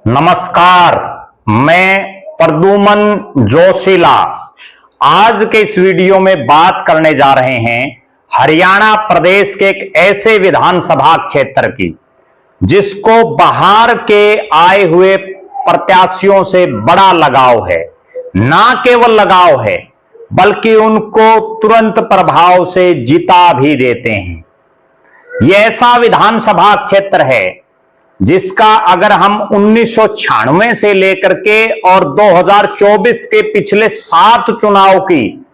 नमस्कार, मैं प्रद्युमन जोशीला आज के इस वीडियो में बात करने जा रहे हैं हरियाणा प्रदेश के एक ऐसे विधानसभा क्षेत्र की जिसको बाहर के आए हुए प्रत्याशियों से बड़ा लगाव है। ना केवल लगाव है बल्कि उनको तुरंत प्रभाव से जिता भी देते हैं। यह ऐसा विधानसभा क्षेत्र है जिसका अगर हम 1996 से लेकर के और 2024 के पिछले 7 चुनाव की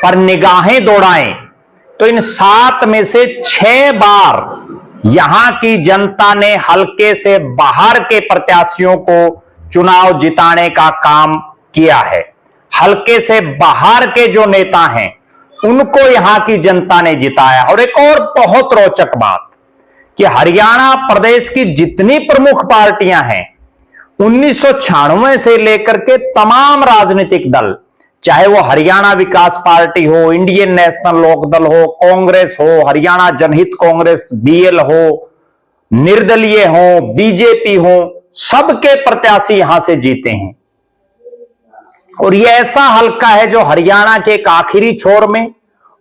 पर निगाहें दौड़ाएं तो इन 7 में से 6 बार यहां की जनता ने हल्के से बाहर के प्रत्याशियों को चुनाव जिताने का काम किया है। हल्के से बाहर के जो नेता हैं उनको यहां की जनता ने जिताया। और एक और बहुत रोचक बात कि हरियाणा प्रदेश की जितनी प्रमुख पार्टियां हैं 1996 से लेकर के तमाम राजनीतिक दल, चाहे वो हरियाणा विकास पार्टी हो, इंडियन नेशनल लोक दल हो, कांग्रेस हो, हरियाणा जनहित कांग्रेस बीएल हो, निर्दलीय हो, बीजेपी हो, सबके प्रत्याशी यहां से जीते हैं। और यह ऐसा हल्का है जो हरियाणा के एक आखिरी छोर में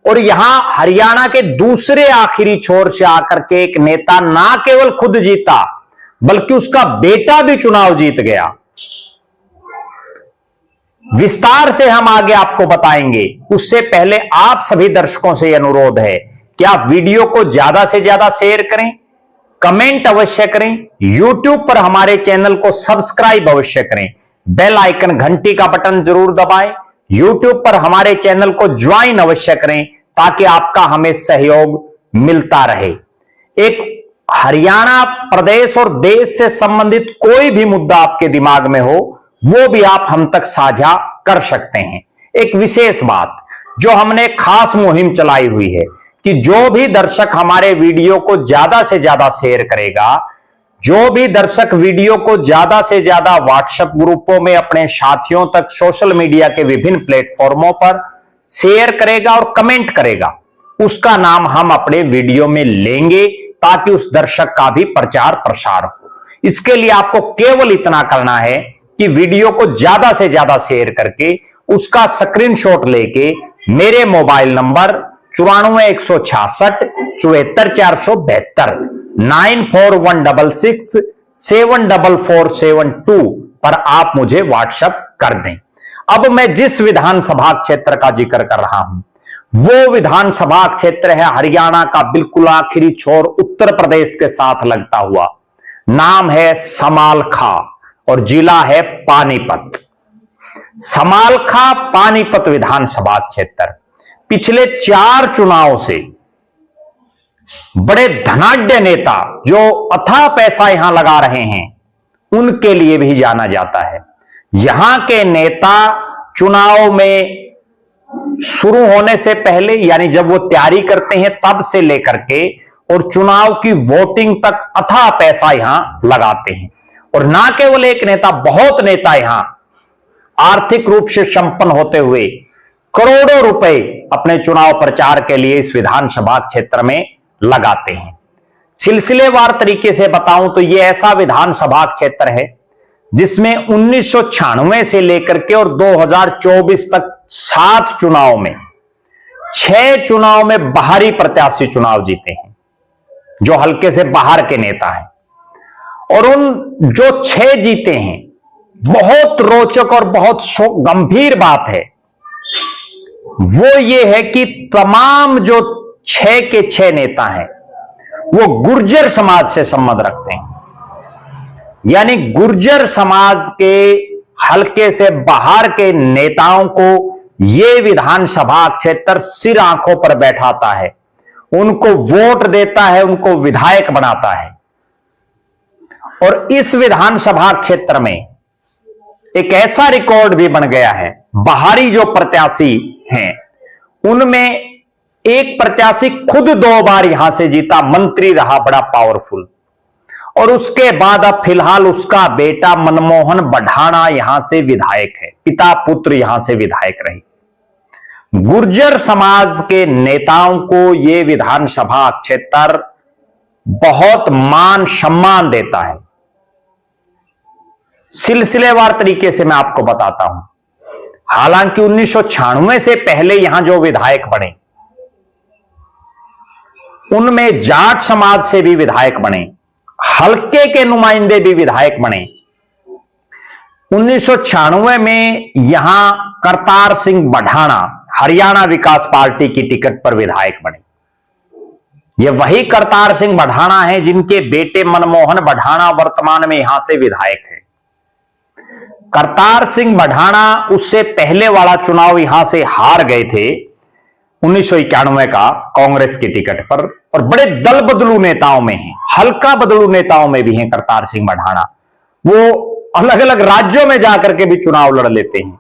और यहां हरियाणा के दूसरे आखिरी छोर से आकर के एक नेता ना केवल खुद जीता बल्कि उसका बेटा भी चुनाव जीत गया। विस्तार से हम आगे आपको बताएंगे। उससे पहले आप सभी दर्शकों से अनुरोध है कि आप वीडियो को ज्यादा से ज्यादा शेयर करें, कमेंट अवश्य करें, YouTube पर हमारे चैनल को सब्सक्राइब अवश्य करें, बेल आइकन घंटी का बटन जरूर दबाएं, YouTube पर हमारे चैनल को ज्वाइन अवश्य करें ताकि आपका हमें सहयोग मिलता रहे। एक हरियाणा प्रदेश और देश से संबंधित कोई भी मुद्दा आपके दिमाग में हो वो भी आप हम तक साझा कर सकते हैं। एक विशेष बात जो हमने खास मुहिम चलाई हुई है कि जो भी दर्शक हमारे वीडियो को ज्यादा से ज्यादा शेयर करेगा, जो भी दर्शक वीडियो को ज्यादा से ज्यादा व्हाट्सएप ग्रुपों में अपने साथियों तक सोशल मीडिया के विभिन्न प्लेटफॉर्मों पर शेयर करेगा और कमेंट करेगा, उसका नाम हम अपने वीडियो में लेंगे ताकि उस दर्शक का भी प्रचार प्रसार हो। इसके लिए आपको केवल इतना करना है कि वीडियो को ज्यादा से ज्यादा शेयर करके उसका स्क्रीनशॉट लेके मेरे मोबाइल नंबर 94 166 74 472 9416674472 पर आप मुझे व्हाट्सएप कर दें। अब मैं जिस विधानसभा क्षेत्र का जिक्र कर रहा हूं वो विधानसभा क्षेत्र है हरियाणा का बिल्कुल आखिरी छोर, उत्तर प्रदेश के साथ लगता हुआ। नाम है समालखा और जिला है पानीपत। समालखा पानीपत विधानसभा क्षेत्र पिछले 4 चुनाव से बड़े धनाढ्य नेता जो अथाह पैसा यहां लगा रहे हैं उनके लिए भी जाना जाता है। यहां के नेता चुनाव में शुरू होने से पहले यानी जब वो तैयारी करते हैं तब से लेकर के और चुनाव की वोटिंग तक अथाह पैसा यहां लगाते हैं। और ना केवल एक नेता, बहुत नेता यहां आर्थिक रूप से संपन्न होते हुए करोड़ों रुपए अपने चुनाव प्रचार के लिए इस विधानसभा क्षेत्र में लगाते हैं। सिलसिलेवार तरीके से बताऊं तो यह ऐसा विधानसभा क्षेत्र है जिसमें 1996 से लेकर के और 2024 तक 7 चुनाव में 6 चुनाव में बाहरी प्रत्याशी चुनाव जीते हैं जो हल्के से बाहर के नेता हैं। और उन जो 6 जीते हैं, बहुत रोचक और बहुत गंभीर बात है वो ये है कि तमाम जो 6 के 6 नेता हैं वो गुर्जर समाज से संबंध रखते हैं। यानी गुर्जर समाज के हल्के से बाहर के नेताओं को यह विधानसभा क्षेत्र सिर आंखों पर बैठाता है, उनको वोट देता है, उनको विधायक बनाता है। और इस विधानसभा क्षेत्र में एक ऐसा रिकॉर्ड भी बन गया है, बाहरी जो प्रत्याशी हैं उनमें एक प्रत्याशी खुद 2 बार यहां से जीता, मंत्री रहा, बड़ा पावरफुल। और उसके बाद अब फिलहाल उसका बेटा मनमोहन बढ़ाना यहां से विधायक है, पिता पुत्र यहां से विधायक रहे। गुर्जर समाज के नेताओं को यह विधानसभा क्षेत्र बहुत मान सम्मान देता है। सिलसिलेवार तरीके से मैं आपको बताता हूं। हालांकि 1996 से पहले यहां जो विधायक बने उनमें जाट समाज से भी विधायक बने, हल्के के नुमाइंदे भी विधायक बने। 1996 में यहां करतार सिंह बढ़ाना हरियाणा विकास पार्टी की टिकट पर विधायक बने। यह वही करतार सिंह बढ़ाना है जिनके बेटे मनमोहन बढ़ाना वर्तमान में यहां से विधायक है। करतार सिंह बढ़ाना उससे पहले वाला चुनाव यहां से हार गए थे 1991 का कांग्रेस की टिकट पर, और बड़े दल बदलू नेताओं में हैं, हल्का बदलू नेताओं में भी हैं करतार सिंह बढ़ाना। वो अलग अलग राज्यों में जाकर के भी चुनाव लड़ लेते हैं।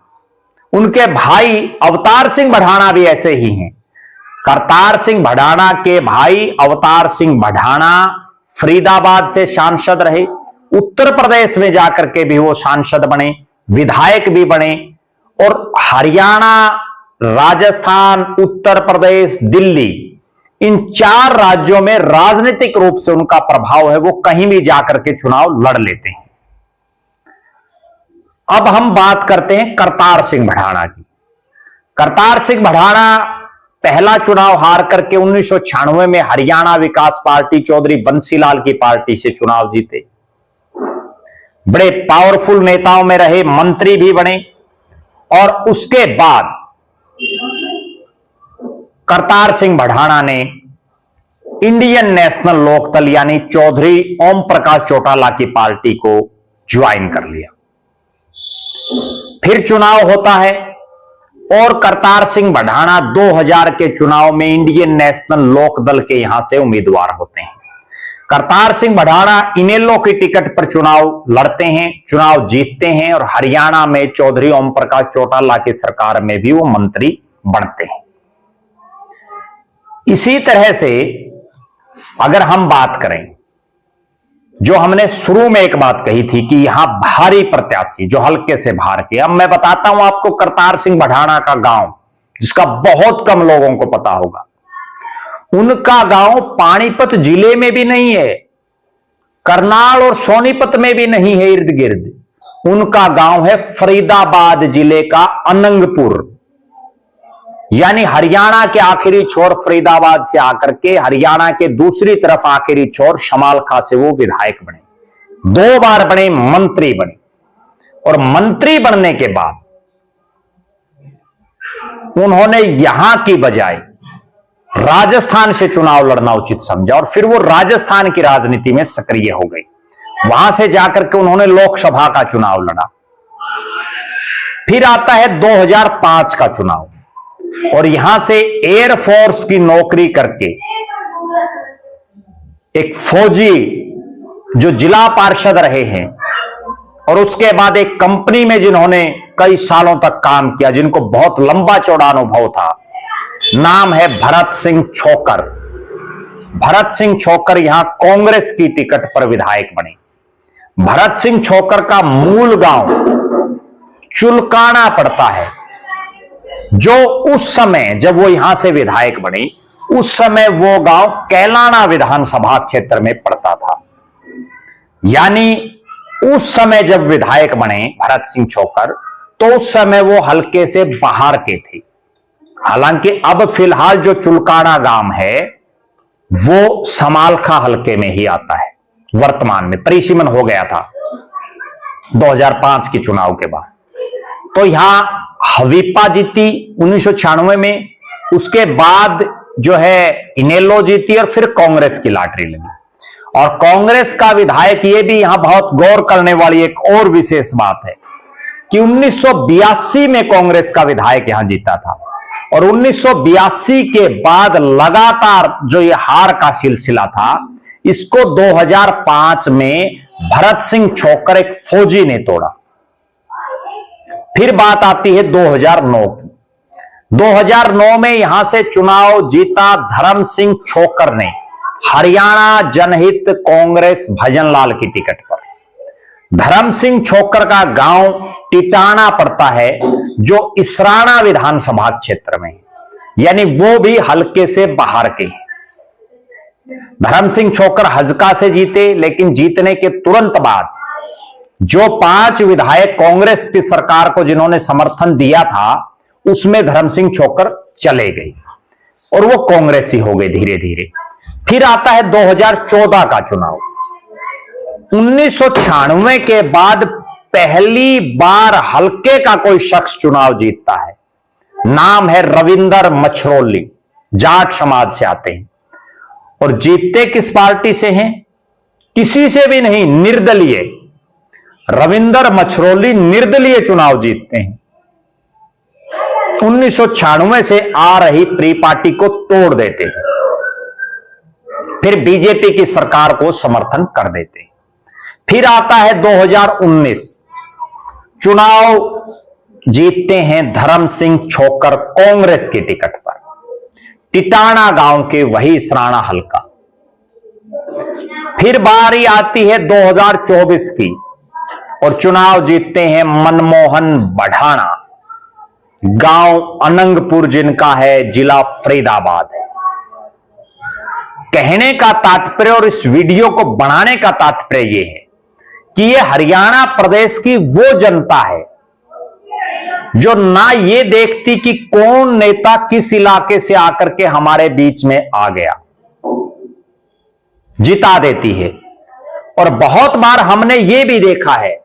उनके भाई अवतार सिंह बढ़ाना भी ऐसे ही हैं। करतार सिंह बढ़ाना के भाई अवतार सिंह बढ़ाना फरीदाबाद से सांसद रहे, उत्तर प्रदेश में जाकर के भी वो सांसद बने, विधायक भी बने, और हरियाणा, राजस्थान, उत्तर प्रदेश, दिल्ली, इन 4 राज्यों में राजनीतिक रूप से उनका प्रभाव है, वो कहीं भी जाकर के चुनाव लड़ लेते हैं। अब हम बात करते हैं करतार सिंह बढ़ाना की। करतार सिंह बढ़ाना पहला चुनाव हार करके 1996 में हरियाणा विकास पार्टी चौधरी बंसीलाल की पार्टी से चुनाव जीते। बड़े पावरफुल नेताओं में रहे, मंत्री भी बने, और उसके बाद करतार सिंह बढ़ाना ने इंडियन नेशनल लोकदल यानी चौधरी ओम प्रकाश चौटाला की पार्टी को ज्वाइन कर लिया। फिर चुनाव होता है और करतार सिंह बढ़ाना 2000 के चुनाव में इंडियन नेशनल लोकदल के यहां से उम्मीदवार होते हैं। करतार सिंह बढ़ाना इनेलो की टिकट पर चुनाव लड़ते हैं, चुनाव जीतते हैं, और हरियाणा में चौधरी ओम प्रकाश चौटाला की सरकार में भी वो मंत्री बनते हैं। इसी तरह से अगर हम बात करें, जो हमने शुरू में एक बात कही थी कि यहां भारी प्रत्याशी जो हल्के से बाहर के, अब मैं बताता हूं आपको करतार सिंह बढ़ाना का गांव, जिसका बहुत कम लोगों को पता होगा। उनका गांव पानीपत जिले में भी नहीं है, करनाल और सोनीपत में भी नहीं है इर्द गिर्द। उनका गांव है फरीदाबाद जिले का अनंगपुर, यानी हरियाणा के आखिरी छोर फरीदाबाद से आकर के हरियाणा के दूसरी तरफ आखिरी छोर शमालखा से वो विधायक बने, 2 बार बने, मंत्री बने, और मंत्री बनने के बाद उन्होंने यहां की बजाय राजस्थान से चुनाव लड़ना उचित समझा, और फिर वो राजस्थान की राजनीति में सक्रिय हो गई। वहां से जाकर के उन्होंने लोकसभा का चुनाव लड़ा। फिर आता है 2005 का चुनाव, और यहां से एयरफोर्स की नौकरी करके एक फौजी जो जिला पार्षद रहे हैं, और उसके बाद एक कंपनी में जिन्होंने कई सालों तक काम किया, जिनको बहुत लंबा चौड़ा अनुभव था, नाम है भरत सिंह छोकर। भरत सिंह छोकर यहां कांग्रेस की टिकट पर विधायक बने। भरत सिंह छोकर का मूल गांव चुलकाना पड़ता है, जो उस समय जब वो यहां से विधायक बने, उस समय वो गांव कैलाना विधानसभा क्षेत्र में पड़ता था। यानी उस समय जब विधायक बने भरत सिंह छोकर, तो उस समय वो हल्के से बाहर के थे। हालांकि अब फिलहाल जो चुलकाना गांव है वो समालखा हल्के में ही आता है। वर्तमान में परिसीमन हो गया था 2005 के चुनाव के बाद। तो यहां हवीपा जीती 1996 में, उसके बाद जो है इनेलो जीती, और फिर कांग्रेस की लॉटरी लगी। और कांग्रेस का विधायक, ये भी यहां बहुत गौर करने वाली एक और विशेष बात है कि 1982 में कांग्रेस का विधायक यहां जीता था, और 1982 के बाद लगातार जो ये हार का सिलसिला था, इसको 2005 में भरत सिंह छोकर एक फौजी ने तोड़ा। फिर बात आती है 2009 की। 2009 में यहां से चुनाव जीता धर्म सिंह छोकर ने, हरियाणा जनहित कांग्रेस भजनलाल की टिकट पर। धर्म सिंह छोकर का गांव टिटाना पड़ता है, जो इसराना विधानसभा क्षेत्र में, यानी वो भी हल्के से बाहर के हैं। धर्म सिंह छोकर हजका से जीते, लेकिन जीतने के तुरंत बाद जो 5 विधायक कांग्रेस की सरकार को जिन्होंने समर्थन दिया था, उसमें धर्म सिंह छोक्कर चले गए और वो कांग्रेसी हो गए धीरे धीरे। फिर आता है 2014 का चुनाव। 1996 के बाद पहली बार हल्के का कोई शख्स चुनाव जीतता है। नाम है रविंदर मछरौली, जाट समाज से आते हैं और जीतते किस पार्टी से हैं? किसी से भी नहीं, निर्दलीय। रविंदर मछरौली निर्दलीय चुनाव जीतते हैं। 1996 से आ रही प्री पार्टी को तोड़ देते हैं, फिर बीजेपी की सरकार को समर्थन कर देते हैं। फिर आता है 2019, चुनाव जीतते हैं धर्म सिंह छोक्कर कांग्रेस की टिकट पर, टिटाना गांव के वही सराणा हल्का। फिर बारी आती है 2024 की और चुनाव जीतते हैं मनमोहन बढ़ाना, गांव अनंगपुर जिनका है, जिला फरीदाबाद है। कहने का तात्पर्य और इस वीडियो को बनाने का तात्पर्य यह है कि यह हरियाणा प्रदेश की वो जनता है जो ना ये देखती कि कौन नेता किस इलाके से आकर के हमारे बीच में आ गया, जिता देती है। और बहुत बार हमने ये भी देखा है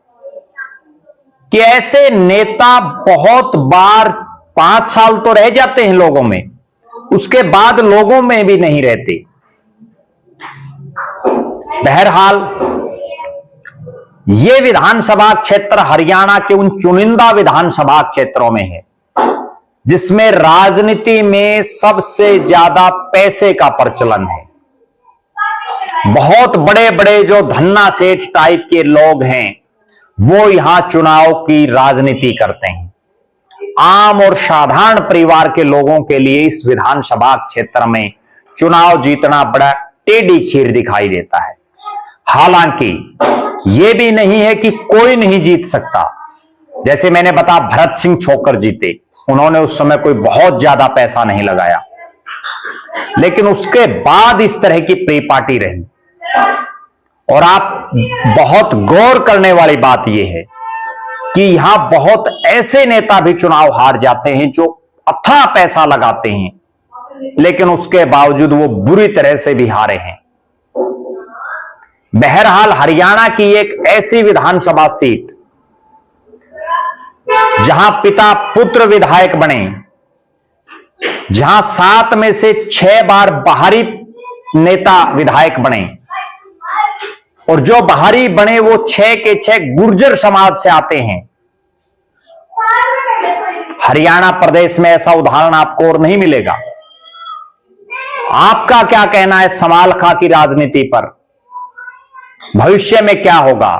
कि ऐसे नेता बहुत बार 5 साल तो रह जाते हैं लोगों में, उसके बाद लोगों में भी नहीं रहते। बहरहाल ये विधानसभा क्षेत्र हरियाणा के उन चुनिंदा विधानसभा क्षेत्रों में है जिसमें राजनीति में सबसे ज्यादा पैसे का प्रचलन है। बहुत बड़े बड़े जो धन्ना सेठ टाइप के लोग हैं वो यहां चुनाव की राजनीति करते हैं। आम और साधारण परिवार के लोगों के लिए इस विधानसभा क्षेत्र में चुनाव जीतना बड़ा टेढ़ी खीर दिखाई देता है। हालांकि यह भी नहीं है कि कोई नहीं जीत सकता। जैसे मैंने बताया, भरत सिंह छोक्कर जीते, उन्होंने उस समय कोई बहुत ज्यादा पैसा नहीं लगाया, लेकिन उसके बाद इस तरह की प्री पार्टी रही। और आप बहुत गौर करने वाली बात यह है कि यहां बहुत ऐसे नेता भी चुनाव हार जाते हैं जो अथाह पैसा लगाते हैं, लेकिन उसके बावजूद वो बुरी तरह से भी हारे हैं। बहरहाल हरियाणा की एक ऐसी विधानसभा सीट जहां पिता पुत्र विधायक बने, जहां 7 में से 6 बार बाहरी नेता विधायक बने, और जो बाहरी बने वो 6 के 6 गुर्जर समाज से आते हैं। हरियाणा प्रदेश में ऐसा उदाहरण आपको और नहीं मिलेगा। आपका क्या कहना है समालखा की राजनीति पर? भविष्य में क्या होगा?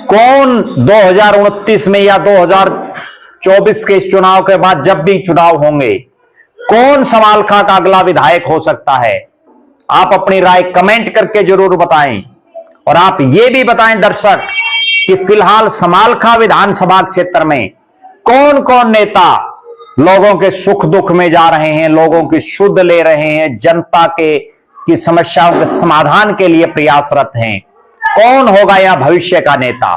कौन 2029 में या 2024 के इस चुनाव के बाद जब भी चुनाव होंगे, कौन समालखा का अगला विधायक हो सकता है? आप अपनी राय कमेंट करके जरूर बताएं। और आप ये भी बताएं दर्शक कि फिलहाल समालखा विधानसभा क्षेत्र में कौन कौन नेता लोगों के सुख दुख में जा रहे हैं, लोगों की शुद्ध ले रहे हैं, जनता की समस्याओं के समाधान के लिए प्रयासरत हैं। कौन होगा यह भविष्य का नेता,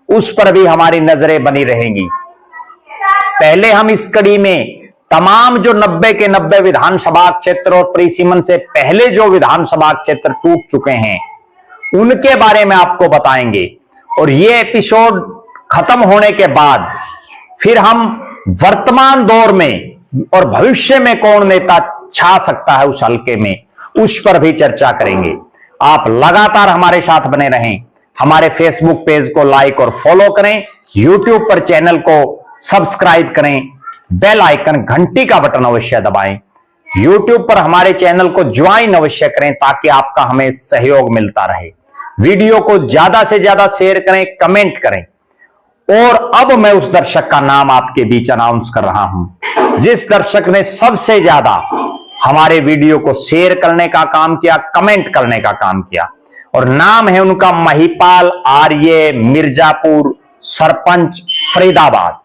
उस पर भी हमारी नजरें बनी रहेंगी। पहले हम इस कड़ी में तमाम जो 90 के 90 विधानसभा क्षेत्र और परिसीमन से पहले जो विधानसभा क्षेत्र टूट चुके हैं उनके बारे में आपको बताएंगे। और ये एपिसोड खत्म होने के बाद फिर हम वर्तमान दौर में और भविष्य में कौन नेता छा सकता है उस हल्के में, उस पर भी चर्चा करेंगे। आप लगातार हमारे साथ बने रहें। हमारे फेसबुक पेज को लाइक और फॉलो करें, यूट्यूब पर चैनल को सब्सक्राइब करें, बेल आइकन घंटी का बटन अवश्य दबाएं। यूट्यूब पर हमारे चैनल को ज्वाइन अवश्य करें ताकि आपका हमें सहयोग मिलता रहे। वीडियो को ज्यादा से ज्यादा शेयर करें, कमेंट करें। और अब मैं उस दर्शक का नाम आपके बीच अनाउंस कर रहा हूं जिस दर्शक ने सबसे ज्यादा हमारे वीडियो को शेयर करने का काम किया, कमेंट करने का काम किया, और नाम है उनका महिपाल आर्य, मिर्जापुर, सरपंच फरीदाबाद।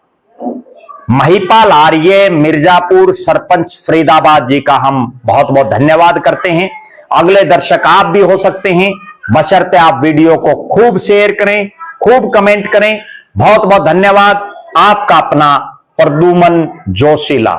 महिपाल आर्य, मिर्जापुर, सरपंच फरीदाबाद जी का हम बहुत बहुत धन्यवाद करते हैं। अगले दर्शक आप भी हो सकते हैं। बशर्ते आप वीडियो को खूब शेयर करें, खूब कमेंट करें। बहुत बहुत धन्यवाद। आपका अपना प्रद्युमन जोशीला।